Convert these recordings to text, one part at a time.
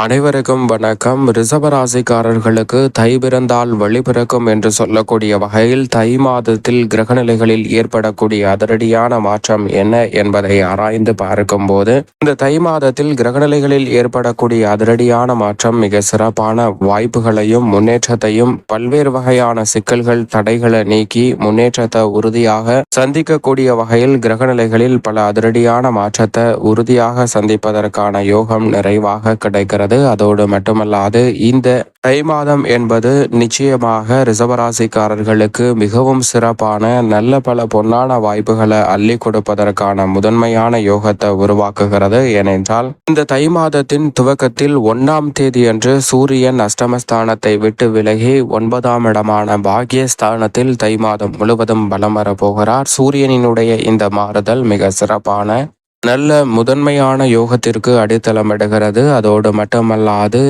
அனைவருக்கும் வணக்கம். ரிஷபராசிக்காரர்களுக்கு தை பிறந்தால் வழி பிறக்கும் என்று சொல்லக்கூடிய வகையில் தை மாதத்தில் கிரகநிலைகளில் ஏற்படக்கூடிய அதிரடியான மாற்றம் என்ன என்பதை ஆராய்ந்து பார்க்கும்போது, இந்த தை மாதத்தில் கிரகநிலைகளில் ஏற்படக்கூடிய அதிரடியான மாற்றம் மிக சிறப்பான வாய்ப்புகளையும் முன்னேற்றத்தையும், பல்வேறு வகையான சிக்கல்கள் தடைகளை நீக்கி முன்னேற்றத்தை உறுதியாக சந்திக்கக்கூடிய வகையில் கிரகநிலைகளில் பல அதிரடியான மாற்றத்தை உறுதியாக சந்திப்பதற்கான யோகம் நிறைவாக கிடைக்கிறது. அதோடு மட்டுமல்லாது இந்த தை மாதம் என்பது நிச்சயமாக ரிஷபராசிக்காரர்களுக்கு மிகவும் சிறப்பான நல்ல பல பொன்னான வாய்ப்புகளை அள்ளி கொடுப்பதற்கான முதன்மையான யோகத்தை உருவாக்குகிறது. ஏனென்றால் இந்த தை மாதத்தின் துவக்கத்தில் 1ஆம் தேதி அன்று சூரியன் அஷ்டமஸ்தானத்தை விட்டு விலகி 9ஆம் இடமான பாக்கியஸ்தானத்தில் தை மாதம் முழுவதும் பலம் வரப்போகிறார். சூரியனினுடைய இந்த மாறுதல் மிக சிறப்பான நல்ல முதன்மையான யோகத்திற்கு அடித்தளமிடுகிறது. அதோடு மட்டுமல்லாது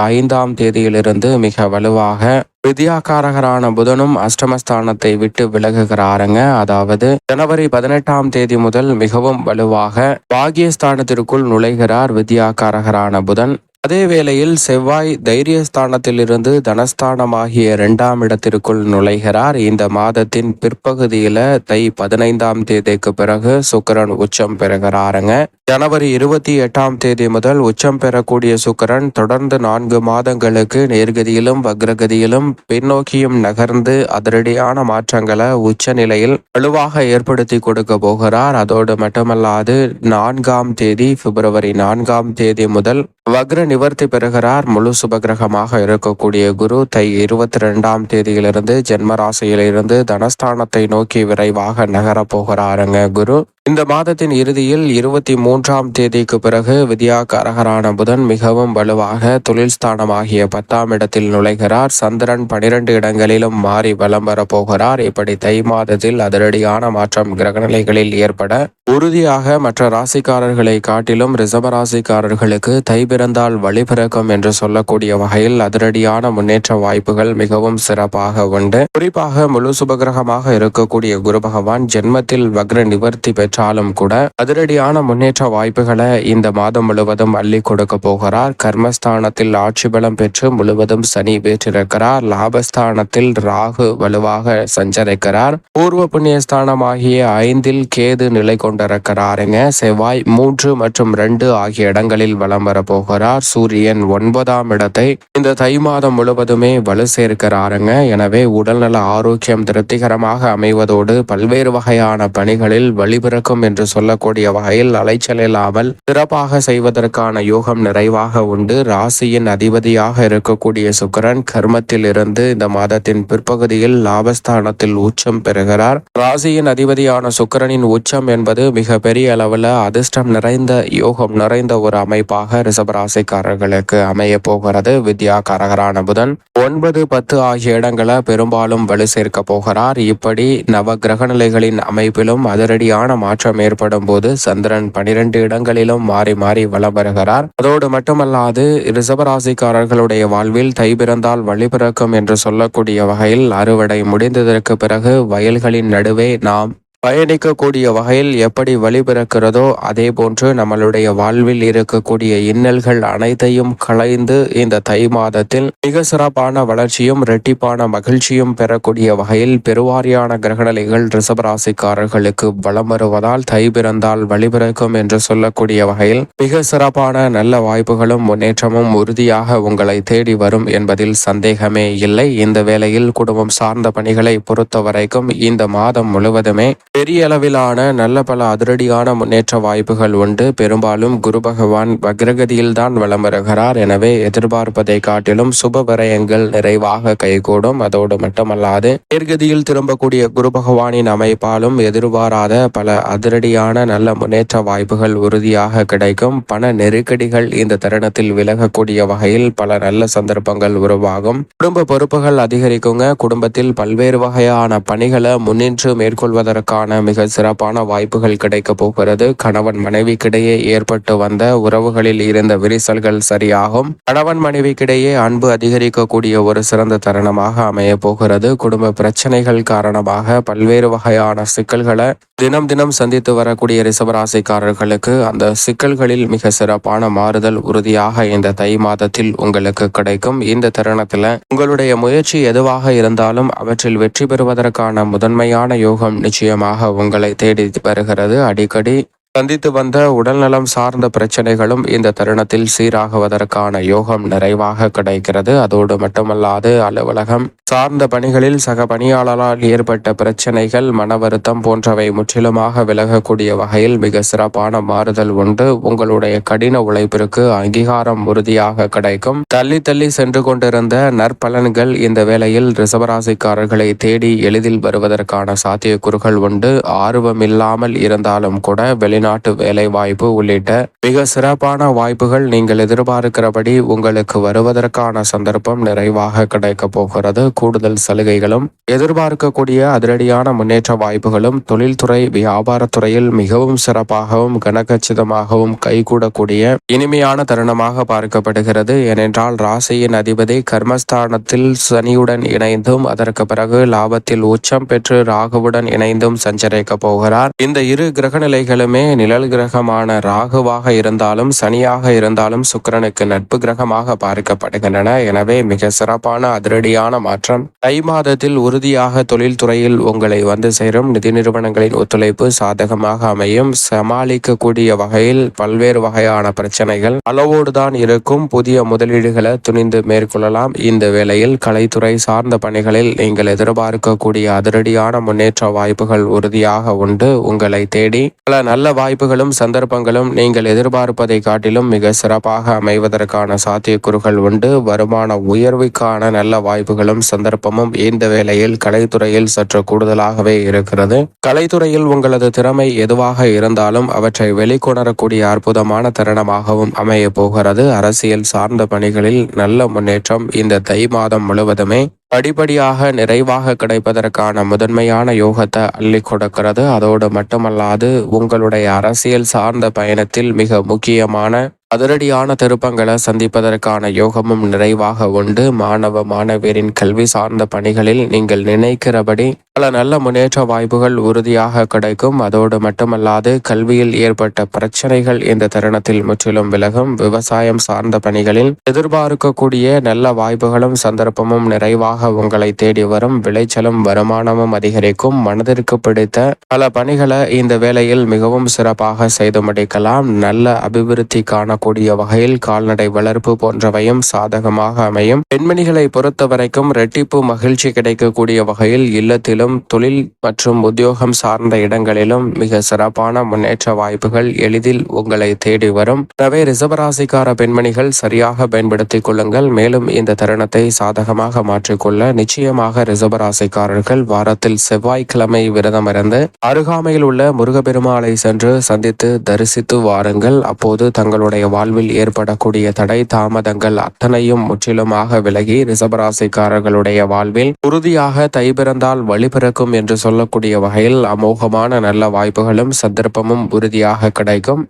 5ஆம் தேதியிலிருந்து மிக வலுவாக வித்யாகாரகரான புதனும் அஷ்டமஸ்தானத்தை விட்டு விலகுகிறாருங்க. அதாவது ஜனவரி 18ஆம் தேதி முதல் மிகவும் வலுவாக பாகியஸ்தானத்திற்குள் நுழைகிறார் வித்யாகாரகரான புதன். அதே வேளையில் செவ்வாய் தைரியஸ்தானத்திலிருந்து தனஸ்தானமாகிய 2ஆம் இடத்திற்குள் நுழைகிறார். இந்த மாதத்தின் பிற்பகுதியில தை 15ஆம் தேதிக்கு பிறகு சுக்கிரன் உச்சம் பெறுகிறாருங்க. ஜனவரி 28ஆம் தேதி முதல் உச்சம் பெறக்கூடிய சுக்கிரன் தொடர்ந்து 4 மாதங்களுக்கு நேர்கதியிலும் வக்ரகதியிலும் பின்னோக்கியும் நகர்ந்து அதிரடியான மாற்றங்களை உச்ச நிலையில் வலுவாக ஏற்படுத்தி கொடுக்க போகிறார். அதோடு மட்டுமல்லாது 4ஆம் தேதி பிப்ரவரி 4ஆம் தேதி முதல் வக்ர நிவர்த்தி பெறுகிறார். முழு சுபகிரகமாக இருக்கக்கூடிய குரு தை 22ஆம் தேதியிலிருந்து ஜென்ம ராசியிலிருந்து தனஸ்தானத்தை நோக்கி விரைவாக நகரப் போகிறாருங்க குரு. இந்த மாதத்தின் இறுதியில் 23ஆம் தேதிக்கு பிறகு வித்யாகாரகரான புதன் மிகவும் வலுவாக தொழில் ஸ்தானமாகிய 10ஆம் இடத்தில் நுழைகிறார். சந்திரன் 12 இடங்களிலும் மாறி வலம் வரப்போகிறார். இப்படி தை மாதத்தில் அதிரடியான மாற்றம் கிரகநிலைகளில் ஏற்பட உறுதியாக மற்ற ராசிக்காரர்களை காட்டிலும் ரிஷபராசிக்காரர்களுக்கு தை பிறந்தால் வழி பிறக்கும் என்று சொல்லக்கூடிய வகையில் அதிரடியான முன்னேற்ற வாய்ப்புகள் மிகவும் சிறப்பாக உண்டு. குறிப்பாக முழு சுபகிரகமாக இருக்கக்கூடிய குரு பகவான் ஜென்மத்தில் வக்ர நிவர்த்தி பெற்றாலும் கூட அதிரடியான முன்னேற்ற வாய்ப்புகளை இந்த மாதம் முழுவதும் அள்ளி கொடுக்க போகிறார். கர்மஸ்தானத்தில் ஆட்சி பலம் பெற்று முழுவதும் சனி வீற்றிருக்கிறார். லாபஸ்தானத்தில் ராகு வலுவாக சஞ்சரிக்கிறார். பூர்வ புண்ணியஸ்தானமாகிய 5இல் கேது நிலை கொண்டிருக்கிறாருங்க. செவ்வாய் 3 மற்றும் 2 ஆகிய இடங்களில் வலம் வரப்போகிறார். சூரியன் 9ஆம் இடத்தை இந்த தை மாதம் முழுவதுமே வலு சேர்க்கிறாருங்க. எனவே உடல்நல ஆரோக்கியம் திருப்திகரமாக அமைவதோடு பல்வேறு வகையான பணிகளில் வழிபிறக்கும் என்று சொல்லக்கூடிய வகையில் அலைச்சல் இல்லாமல் சிறப்பாக செய்வதற்கான யோகம் நிறைவாக உண்டு. ராசியின் அதிபதியாக இருக்கக்கூடிய சுக்கிரன் கர்மத்தில் இருந்து இந்த மாதத்தின் பிற்பகுதியில் லாபஸ்தானத்தில் உச்சம் பெறுகிறார். ராசியின் அதிபதியான சுக்கிரனின் உச்சம் என்பது மிக பெரிய அளவில் அதிர்ஷ்டம் நிறைந்த யோகம் நிறைந்த ஒரு அமைப்பாக ரிஷபராசிக்காரர்களுக்கு அமைய போகிறது. வித்யாகாரகரான புதன் 9, 10 ஆகிய இடங்களை பெரும்பாலும் வலு சேர்க்க போகிறார். இப்படி நவ கிரகநிலைகளின் அமைப்பிலும் அதிரடியான மாற்றம் ஏற்படும் போது சந்திரன் 12 இடங்களிலும் மாறி மாறி வலம் வருகிறார். அதோடு மட்டுமல்லாது ரிஷபராசிக்காரர்களுடைய வாழ்வில் தை பிறந்தால் வழி பிறக்கும் என்று சொல்லக்கூடிய வகையில் அறுவடை முடிந்ததற்கு பிறகு வயல்களின் நடுவே நாம் பயணிக்கக்கூடிய வகையில் எப்படி வழி பிறக்கிறதோ அதே போன்று நம்மளுடைய வாழ்வில் இருக்கக்கூடிய இன்னல்கள் அனைத்தையும் களைந்து இந்த தை மாதத்தில் மிக சிறப்பான வளர்ச்சியும் இரட்டிப்பான மகிழ்ச்சியும் பெறக்கூடிய வகையில் பெருவாரியான கிரகநிலைகள் ரிஷபராசிக்காரர்களுக்கு வலம் வருவதால் தை பிறந்தால் வழி பிறக்கும் என்று சொல்லக்கூடிய வகையில் மிக சிறப்பான நல்ல வாய்ப்புகளும் முன்னேற்றமும் உறுதியாக உங்களை தேடி வரும் என்பதில் சந்தேகமே இல்லை. இந்த வேளையில் குடும்பம் சார்ந்த பணிகளை பொறுத்த வரைக்கும் இந்த மாதம் முழுவதுமே பெரிய அளவிலான நல்ல பல அதிரடியான முன்னேற்ற வாய்ப்புகள் உண்டு. பெரும்பாலும் குரு பகவான் வக்ரகதியில் தான் வலம் வருகிறார். எனவே எதிர்பார்ப்பதை காட்டிலும் சுப விரயங்கள் நிறைவாக கைகூடும். அதோடு மட்டுமல்லாது நேர்கதியில் திரும்பக்கூடிய குரு பகவானின் அமைப்பாலும் எதிர்பாராத பல அதிரடியான நல்ல முன்னேற்ற வாய்ப்புகள் உறுதியாக கிடைக்கும். பண நெருக்கடிகள் இந்த தருணத்தில் விலகக்கூடிய வகையில் பல நல்ல சந்தர்ப்பங்கள் உருவாகும். குடும்ப பொறுப்புகள் அதிகரிக்குங்க. குடும்பத்தில் பல்வேறு வகையான பணிகளை முன்னின்று மேற்கொள்வதற்கான வருவதற்கான மிக சிறப்பான வாய்ப்புகள் கிடைக்க போகிறது. கணவன் மனைவிக்கிடையே ஏற்பட்டு வந்த உறவுகளில் இருந்த விரிசல்கள் சரியாகும். கணவன் மனைவிக்கிடையே அன்பு அதிகரிக்கக்கூடிய ஒரு சிறந்த தருணமாக அமைய போகிறது. குடும்ப பிரச்சனைகள் காரணமாக பல்வேறு வகையான சிக்கல்களை தினம் தினம் சந்தித்து வரக்கூடிய ரிஷபராசிக்காரர்களுக்கு அந்த சிக்கல்களில் மிக சிறப்பான மாறுதல் உறுதியாக இந்த தை மாதத்தில் உங்களுக்கு கிடைக்கும். இந்த தருணத்தில் உங்களுடைய முயற்சி எதுவாக இருந்தாலும் அவற்றில் வெற்றி பெறுவதற்கான முதன்மையான யோகம் நிச்சயமாக உங்களை தேடி வருகிறது. அடிக்கடி சந்தித்து வந்த உடல்நலம் சார்ந்த பிரச்சனைகளும் இந்த தருணத்தில் சீராகுவதற்கான யோகம் நிறைவாக கிடைக்கிறது. அதோடு மட்டுமல்லாது அலுவலகம் சார்ந்த பணிகளில் சக பணியாளரால் ஏற்பட்ட பிரச்சனைகள், மன வருத்தம் போன்றவை முற்றிலுமாக விலகக்கூடிய வகையில் மிக சிறப்பான மாறுதல் உண்டு. உங்களுடைய கடின உழைப்பிற்கு அங்கீகாரம் உறுதியாக கிடைக்கும். தள்ளி தள்ளி சென்று கொண்டிருந்த நற்பலன்கள் இந்த வேளையில் ரிஷபராசிக்காரர்களை தேடி எளிதில் வருவதற்கான சாத்தியக்கூறுகள் உண்டு. ஆர்வமில்லாமல் இருந்தாலும் கூட வெளிநாட்டு வேலை வாய்ப்பு உள்ளிட்ட மிக சிறப்பான வாய்ப்புகள் நீங்கள் எதிர்பார்க்கிறபடி உங்களுக்கு வருவதற்கான சந்தர்ப்பம் நிறைவாக கிடைக்க போகிறது. கூடுதல் சலுகைகளும் எதிர்பார்க்கக்கூடிய அதிரடியான முன்னேற்ற வாய்ப்புகளும் தொழில்துறை வியாபாரத்துறையில் மிகவும் சிறப்பாகவும் கனகச்சிதமாகவும் கைகூடக்கூடிய இனிமையான தருணமாக பார்க்கப்படுகிறது. ஏனென்றால் ராசியின் அதிபதி கர்மஸ்தானத்தில் சனியுடன் இணைந்தும் அதற்கு பிறகு லாபத்தில் உச்சம் பெற்று ராகுவுடன் இணைந்தும் சஞ்சரிக்க போகிறார். இந்த இரு கிரக நிலைகளுமே நிழல் கிரகமான ராகுவாக இருந்தாலும் சனியாக இருந்தாலும் சுக்கிரனுக்கு நட்பு கிரகமாக பார்க்கப்படுகின்றன. எனவே மிக சிறப்பான அதிரடியான மாற்றம் தை மாதத்தில் உறுதியாக தொழில்துறையில் உங்களை வந்து சேரும். நிதி நிறுவனங்களின் ஒத்துழைப்பு சாதகமாக அமையும். சமாளிக்கக்கூடிய வகையில் பல்வேறு வகையான பிரச்சனைகள் அளவோடுதான் இருக்கும். புதிய முதலீடுகளை துணிந்து மேற்கொள்ளலாம். இந்த வேளையில் கலைத்துறை சார்ந்த பணிகளில் நீங்கள் எதிர்பார்க்கக்கூடிய அதிரடியான முன்னேற்ற வாய்ப்புகள் உறுதியாக உண்டு. உங்களை தேடி பல நல்ல வாய்ப்புகளும் சந்தர்ப்பங்களும் நீங்கள் எதிர்பார்ப்பதை காட்டிலும் மிக சிறப்பாக அமைவதற்கான சாத்தியக்கூறுகள் உண்டு. வருமான உயர்வுக்கான நல்ல வாய்ப்புகளும் சந்தர்ப்பமும் இந்த வேளையில் கலைத்துறையில் சற்று கூடுதலாகவே இருக்கிறது. கலைத்துறையில் உங்களது திறமை எதுவாக இருந்தாலும் அவற்றை வெளிக்கொணரக்கூடிய அற்புதமான தருணமாகவும் அமைய போகிறது. அரசியல் சார்ந்த பணிகளில் நல்ல முன்னேற்றம் இந்த தை மாதம் முழுவதுமே படிப்படியாக நிறைவாக கிடைப்பதற்கான முதன்மையான யோகத்தை அள்ளி கொடுக்கிறது. அதோடு மட்டுமல்லாது உங்களுடைய அரசியல் சார்ந்த பயணத்தில் மிக முக்கியமான அதிரடியான திருப்பங்களை சந்திப்பதற்கான யோகமும் நிறைவாக உண்டு. மாணவ மாணவியரின் கல்வி சார்ந்த பணிகளில் நீங்கள் நினைக்கிறபடி பல நல்ல முன்னேற்ற வாய்ப்புகள் உறுதியாக கிடைக்கும். அதோடு மட்டுமல்லாது கல்வியில் ஏற்பட்ட பிரச்சனைகள் இந்த தருணத்தில் முற்றிலும் விலகும். விவசாயம் சார்ந்த பணிகளில் எதிர்பார்க்கக்கூடிய நல்ல வாய்ப்புகளும் சந்தர்ப்பமும் நிறைவாக உங்களை தேடி வரும். விளைச்சலும் வருமானமும் அதிகரிக்கும். மனதிற்கு பிடித்த பல பணிகளை இந்த வேளையில் மிகவும் சிறப்பாக செய்து முடிக்கலாம். நல்ல அபிவிருத்தி காணக்கூடிய வகையில் கால்நடை வளர்ப்பு போன்றவையும் சாதகமாக அமையும். பெண்மணிகளை பொறுத்த வரைக்கும் இரட்டிப்பு மகிழ்ச்சி கிடைக்கக்கூடிய வகையில் இல்லத்திலும் தொழில் மற்றும் உத்தியோகம் சார்ந்த இடங்களிலும் மிக சிறப்பான முன்னேற்ற வாய்ப்புகள் எளிதில் உங்களை தேடி வரும். எனவே ரிஷபராசிக்கார பெண்மணிகள் சரியாக பயன்படுத்திக் கொள்ளுங்கள். மேலும் இந்த தருணத்தை சாதகமாக மாற்றிக்கொள்ள நிச்சயமாக ரிஷபராசிக்காரர்கள் வாரத்தில் செவ்வாய்க்கிழமை விரதமிருந்து அருகாமையில் உள்ள முருகப்பெருமாளை சென்று சந்தித்து தரிசித்து வாருங்கள். அப்போது தங்களுடைய வாழ்வில் ஏற்படக்கூடிய தடை தாமதங்கள் அத்தனையும் முற்றிலுமாக விலகி ரிஷபராசிக்காரர்களுடைய வாழ்வில் உறுதியாக தை பிறந்தால் வழி பிறக்கும் என்று சொல்லக்கூடிய வகையில் அமோகமான நல்ல வாய்ப்புகளும் சந்தர்ப்பமும் உறுதியாக கிடைக்கும்.